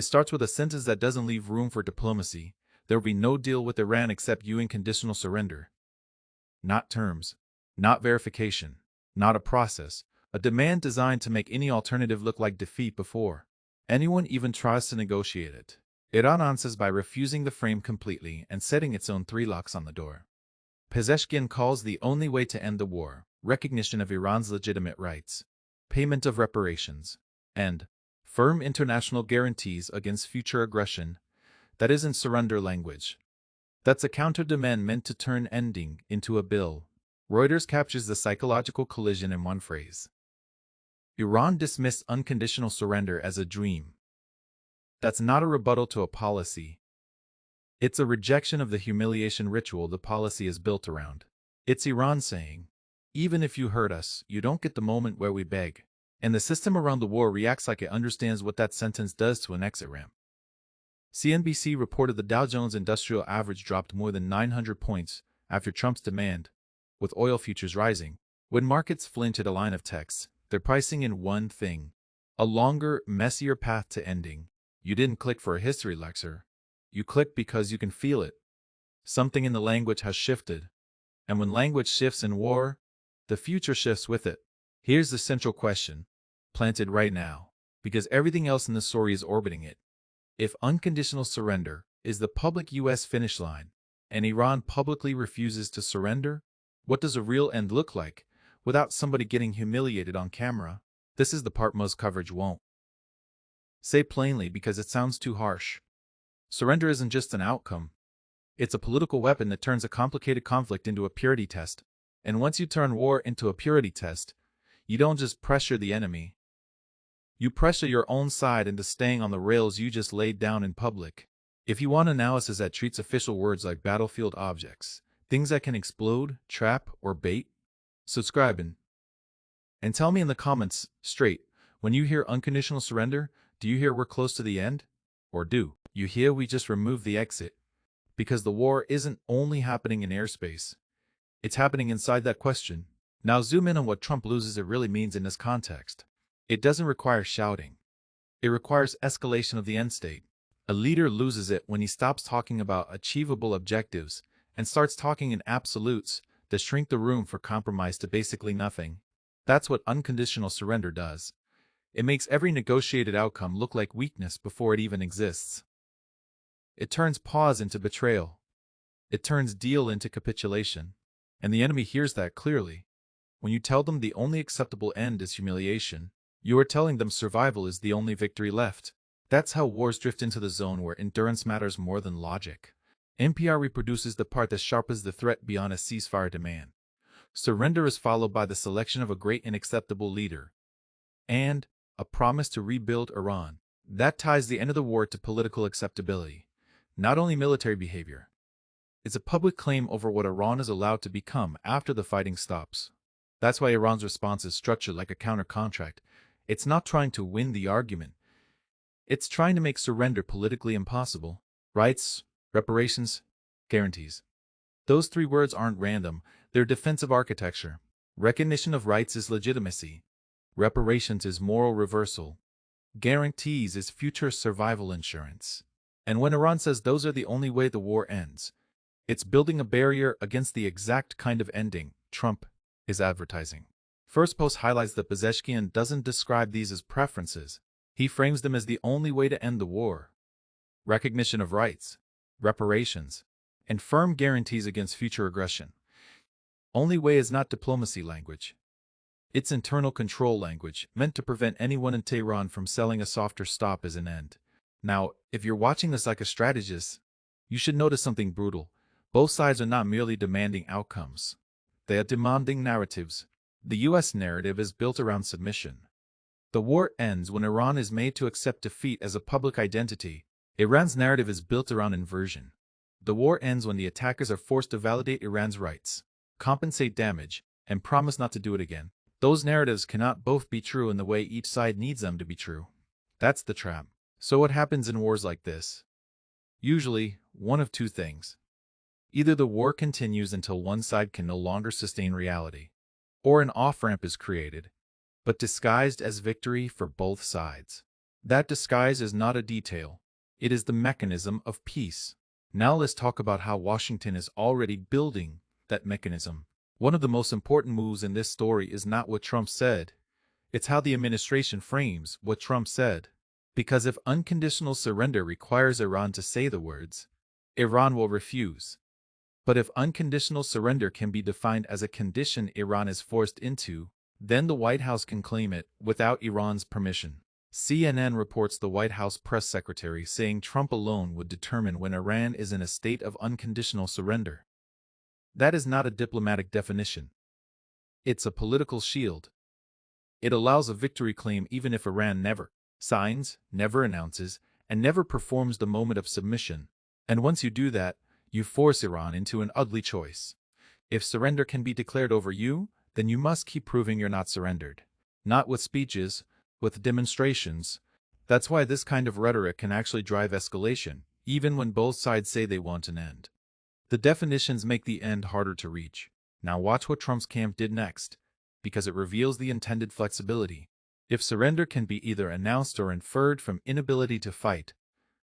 It starts with a sentence that doesn't leave room for diplomacy. There will be no deal with Iran except unconditional surrender. Not terms, not verification, not a process, a demand designed to make any alternative look like defeat before anyone even tries to negotiate it. Iran answers by refusing the frame completely and setting its own three locks on the door. Pezeshkian calls the only way to end the war recognition of Iran's legitimate rights, payment of reparations, and firm international guarantees against future aggression. That isn't surrender language. That's a counter-demand meant to turn ending into a bill. Reuters captures the psychological collision in one phrase. Iran dismissed unconditional surrender as a dream. That's not a rebuttal to a policy. It's a rejection of the humiliation ritual the policy is built around. It's Iran saying, even if you hurt us, you don't get the moment where we beg. And the system around the war reacts like it understands what that sentence does to an exit ramp. CNBC reported the Dow Jones Industrial Average dropped more than 900 points after Trump's demand, with oil futures rising. When markets flinch at a line of text, they're pricing in one thing: a longer, messier path to ending. You didn't click for a history lecture. You clicked because you can feel it. Something in the language has shifted. And when language shifts in war, the future shifts with it. Here's the central question, planted right now, because everything else in the story is orbiting it. If unconditional surrender is the public U.S. finish line, and Iran publicly refuses to surrender, what does a real end look like without somebody getting humiliated on camera? This is the part most coverage won't say plainly because it sounds too harsh. Surrender isn't just an outcome. It's a political weapon that turns a complicated conflict into a purity test. And once you turn war into a purity test, you don't just pressure the enemy. You pressure your own side into staying on the rails you just laid down in public. If you want analysis that treats official words like battlefield objects, things that can explode, trap, or bait, subscribe and tell me in the comments straight, when you hear unconditional surrender, do you hear we're close to the end? Or do you hear we just removed the exit? Because the war isn't only happening in airspace. It's happening inside that question. Now zoom in on what Trump loses it really means in this context. It doesn't require shouting. It requires escalation of the end state. A leader loses it when he stops talking about achievable objectives and starts talking in absolutes that shrink the room for compromise to basically nothing. That's what unconditional surrender does. It makes every negotiated outcome look like weakness before it even exists. It turns pause into betrayal. It turns deal into capitulation. And the enemy hears that clearly. When you tell them the only acceptable end is humiliation, you are telling them survival is the only victory left. That's how wars drift into the zone where endurance matters more than logic. NPR reproduces the part that sharpens the threat beyond a ceasefire demand. Surrender is followed by the selection of a great and acceptable leader. And a promise to rebuild Iran. That ties the end of the war to political acceptability, not only military behavior. It's a public claim over what Iran is allowed to become after the fighting stops. That's why Iran's response is structured like a counter-contract. It's not trying to win the argument. It's trying to make surrender politically impossible. Rights, reparations, guarantees. Those three words aren't random. They're defensive architecture. Recognition of rights is legitimacy. Reparations is moral reversal. Guarantees is future survival insurance. And when Iran says those are the only way the war ends, it's building a barrier against the exact kind of ending Trump is advertising. First post highlights that Pezeshkian doesn't describe these as preferences. He frames them as the only way to end the war. Recognition of rights, reparations, and firm guarantees against future aggression. Only way is not diplomacy language. It's internal control language, meant to prevent anyone in Tehran from selling a softer stop as an end. Now, if you're watching this like a strategist, you should notice something brutal. Both sides are not merely demanding outcomes. They are demanding narratives. The U.S. narrative is built around submission. The war ends when Iran is made to accept defeat as a public identity. Iran's narrative is built around inversion. The war ends when the attackers are forced to validate Iran's rights, compensate damage, and promise not to do it again. Those narratives cannot both be true in the way each side needs them to be true. That's the trap. So what happens in wars like this? Usually, one of two things. Either the war continues until one side can no longer sustain reality, or an off-ramp is created, but disguised as victory for both sides. That disguise is not a detail. It is the mechanism of peace. Now let's talk about how Washington is already building that mechanism. One of the most important moves in this story is not what Trump said. It's how the administration frames what Trump said. Because if unconditional surrender requires Iran to say the words, Iran will refuse. But if unconditional surrender can be defined as a condition Iran is forced into, then the White House can claim it without Iran's permission. CNN reports the White House press secretary saying Trump alone would determine when Iran is in a state of unconditional surrender. That is not a diplomatic definition. It's a political shield. It allows a victory claim even if Iran never signs, never announces, and never performs the moment of submission. And once you do that, you force Iran into an ugly choice. If surrender can be declared over you, then you must keep proving you're not surrendered. Not with speeches, with demonstrations. That's why this kind of rhetoric can actually drive escalation, even when both sides say they want an end. The definitions make the end harder to reach. Now watch what Trump's camp did next, because it reveals the intended flexibility. If surrender can be either announced or inferred from inability to fight,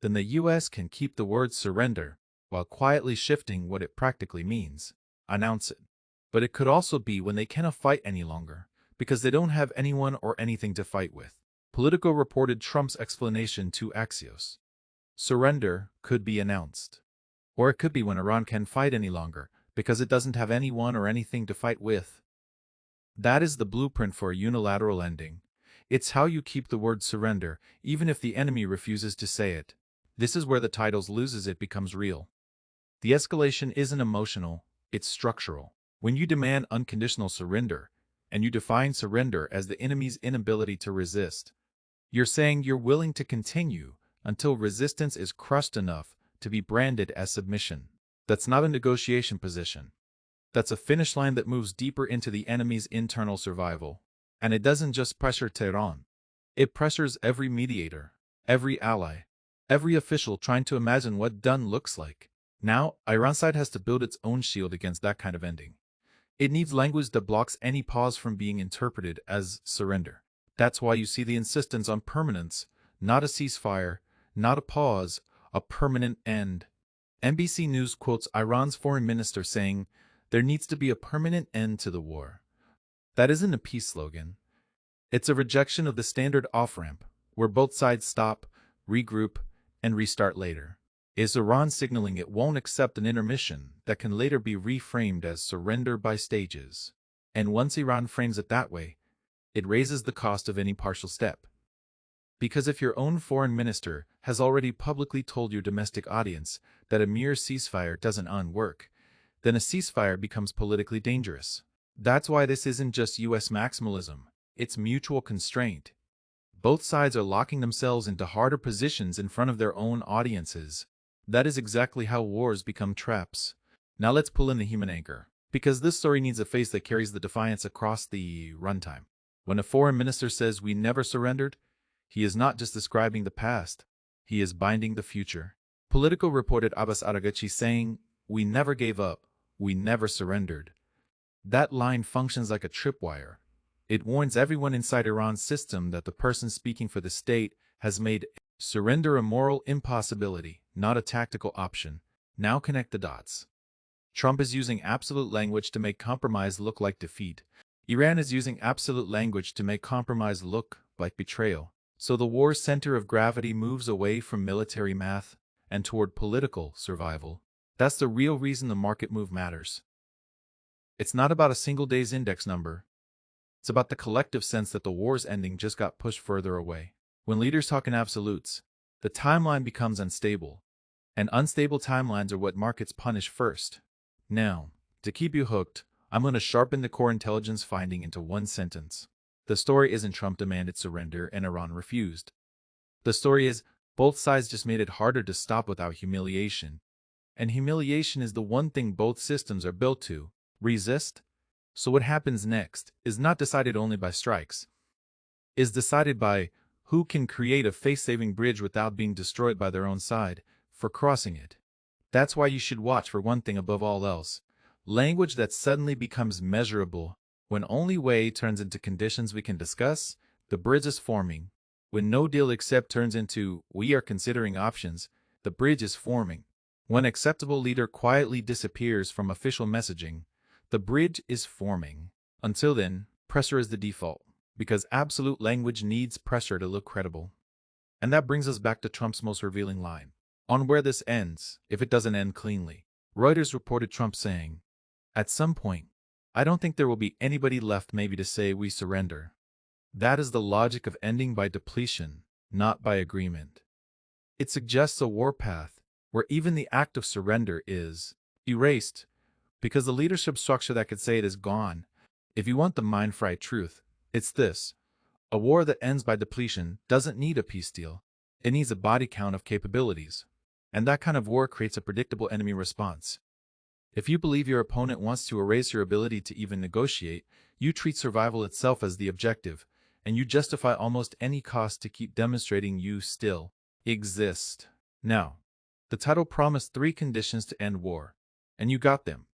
then the U.S. can keep the word surrender, while quietly shifting what it practically means. Announce it. But it could also be when they cannot fight any longer, because they don't have anyone or anything to fight with. Politico reported Trump's explanation to Axios. Surrender could be announced. Or it could be when Iran can't fight any longer, because it doesn't have anyone or anything to fight with. That is the blueprint for a unilateral ending. It's how you keep the word surrender, even if the enemy refuses to say it. This is where the titles loses it becomes real. The escalation isn't emotional, it's structural. When you demand unconditional surrender, and you define surrender as the enemy's inability to resist, you're saying you're willing to continue until resistance is crushed enough to be branded as submission. That's not a negotiation position. That's a finish line that moves deeper into the enemy's internal survival. And it doesn't just pressure Tehran. It pressures every mediator, every ally, every official trying to imagine what done looks like. Now, Iran's side has to build its own shield against that kind of ending. It needs language that blocks any pause from being interpreted as surrender. That's why you see the insistence on permanence, not a ceasefire, not a pause, a permanent end. NBC News quotes Iran's foreign minister saying, "There needs to be a permanent end to the war." That isn't a peace slogan. It's a rejection of the standard off-ramp, where both sides stop, regroup, and restart later. Is Iran signaling it won't accept an intermission that can later be reframed as surrender by stages? And once Iran frames it that way, it raises the cost of any partial step. Because if your own foreign minister has already publicly told your domestic audience that a mere ceasefire doesn't work, then a ceasefire becomes politically dangerous. That's why this isn't just U.S. maximalism, it's mutual constraint. Both sides are locking themselves into harder positions in front of their own audiences. That is exactly how wars become traps. Now let's pull in the human anchor, because this story needs a face that carries the defiance across the runtime. When a foreign minister says we never surrendered, he is not just describing the past, he is binding the future. Politico reported Abbas Araghchi saying, "We never gave up, we never surrendered." That line functions like a tripwire. It warns everyone inside Iran's system that the person speaking for the state has made surrender a moral impossibility, not a tactical option. Now connect the dots. Trump is using absolute language to make compromise look like defeat. Iran is using absolute language to make compromise look like betrayal. So the war's center of gravity moves away from military math and toward political survival. That's the real reason the market move matters. It's not about a single day's index number. It's about the collective sense that the war's ending just got pushed further away. When leaders talk in absolutes, the timeline becomes unstable. And unstable timelines are what markets punish first. Now, to keep you hooked, I'm going to sharpen the core intelligence finding into one sentence. The story isn't Trump demanded surrender and Iran refused. The story is both sides just made it harder to stop without humiliation. And humiliation is the one thing both systems are built to resist. So what happens next is not decided only by strikes. It's decided by who can create a face-saving bridge without being destroyed by their own side for crossing it. That's why you should watch for one thing above all else. Language that suddenly becomes measurable. When only way turns into conditions we can discuss, the bridge is forming. When no deal accept turns into we are considering options, the bridge is forming. When acceptable leader quietly disappears from official messaging, the bridge is forming. Until then, pressure is the default, because absolute language needs pressure to look credible. And that brings us back to Trump's most revealing line. On where this ends, if it doesn't end cleanly. Reuters reported Trump saying, "At some point, I don't think there will be anybody left maybe to say we surrender." That is the logic of ending by depletion, not by agreement. It suggests a warpath where even the act of surrender is erased, because the leadership structure that could say it is gone. If you want the mind-fried truth, it's this. A war that ends by depletion doesn't need a peace deal. It needs a body count of capabilities. And that kind of war creates a predictable enemy response. If you believe your opponent wants to erase your ability to even negotiate, you treat survival itself as the objective, and you justify almost any cost to keep demonstrating you still exist. Now, the title promised 3 conditions to end war, and you got them.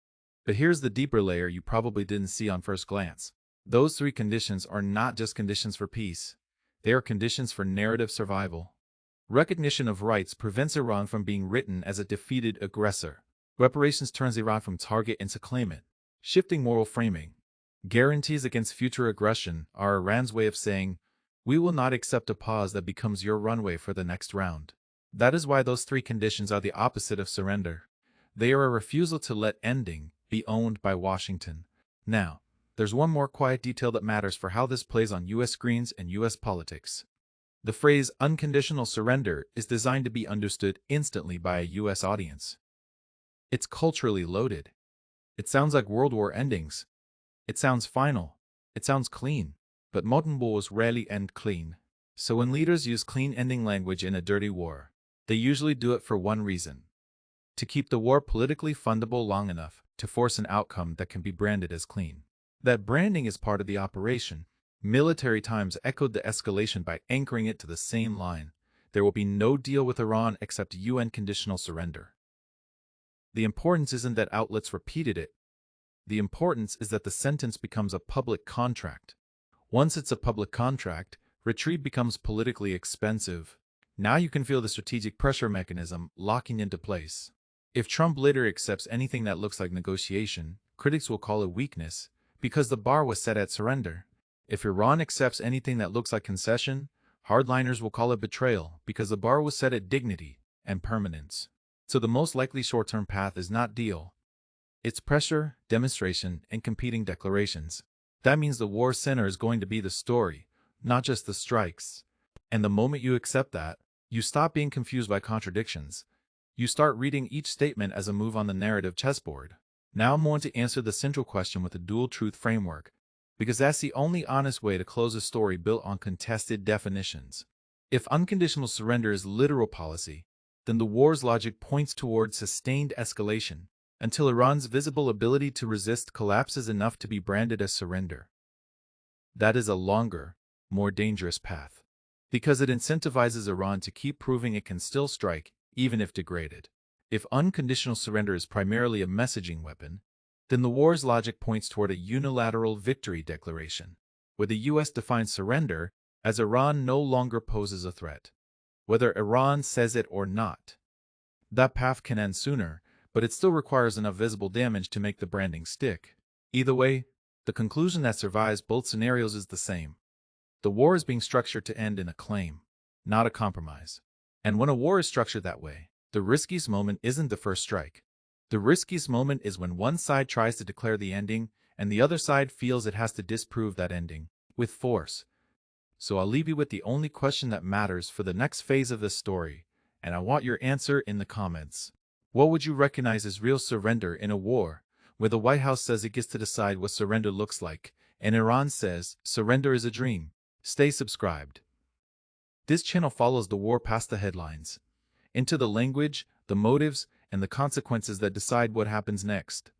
But here's the deeper layer you probably didn't see on first glance. Those 3 conditions are not just conditions for peace. They are conditions for narrative survival. Recognition of rights prevents Iran from being written as a defeated aggressor. Reparations turns Iran from target into claimant. Shifting moral framing. Guarantees against future aggression are Iran's way of saying, we will not accept a pause that becomes your runway for the next round. That is why those 3 conditions are the opposite of surrender. They are a refusal to let ending be owned by Washington. Now, there's one more quiet detail that matters for how this plays on U.S. screens and U.S. politics. The phrase unconditional surrender is designed to be understood instantly by a U.S. audience. It's culturally loaded. It sounds like World War endings. It sounds final. It sounds clean. But modern wars rarely end clean. So when leaders use clean ending language in a dirty war, they usually do it for one reason: to keep the war politically fundable long enough to force an outcome that can be branded as clean. That branding is part of the operation. Military Times echoed the escalation by anchoring it to the same line: there will be no deal with Iran except UN conditional surrender. The importance isn't that outlets repeated it. The importance is that the sentence becomes a public contract. Once it's a public contract, retreat becomes politically expensive. Now you can feel the strategic pressure mechanism locking into place. If Trump later accepts anything that looks like negotiation, critics will call it weakness, because the bar was set at surrender. If Iran accepts anything that looks like concession, hardliners will call it betrayal, because the bar was set at dignity and permanence. So the most likely short-term path is not deal. It's pressure, demonstration, and competing declarations. That means the war center is going to be the story, not just the strikes. And the moment you accept that, you stop being confused by contradictions. You start reading each statement as a move on the narrative chessboard. Now I'm going to answer the central question with a dual truth framework, because that's the only honest way to close a story built on contested definitions. If unconditional surrender is literal policy, then the war's logic points toward sustained escalation, until Iran's visible ability to resist collapses enough to be branded as surrender. That is a longer, more dangerous path, because it incentivizes Iran to keep proving it can still strike, even if degraded. If unconditional surrender is primarily a messaging weapon, then the war's logic points toward a unilateral victory declaration, where the U.S. defines surrender as Iran no longer poses a threat, whether Iran says it or not. That path can end sooner, but it still requires enough visible damage to make the branding stick. Either way, the conclusion that survives both scenarios is the same. The war is being structured to end in a claim, not a compromise. And when a war is structured that way, the riskiest moment isn't the first strike. The riskiest moment is when one side tries to declare the ending and the other side feels it has to disprove that ending with force. So I'll leave you with the only question that matters for the next phase of this story, and I want your answer in the comments. What would you recognize as real surrender in a war where the White House says it gets to decide what surrender looks like, and Iran says surrender is a dream? Stay subscribed. This channel follows the war past the headlines, into the language, the motives, and the consequences that decide what happens next.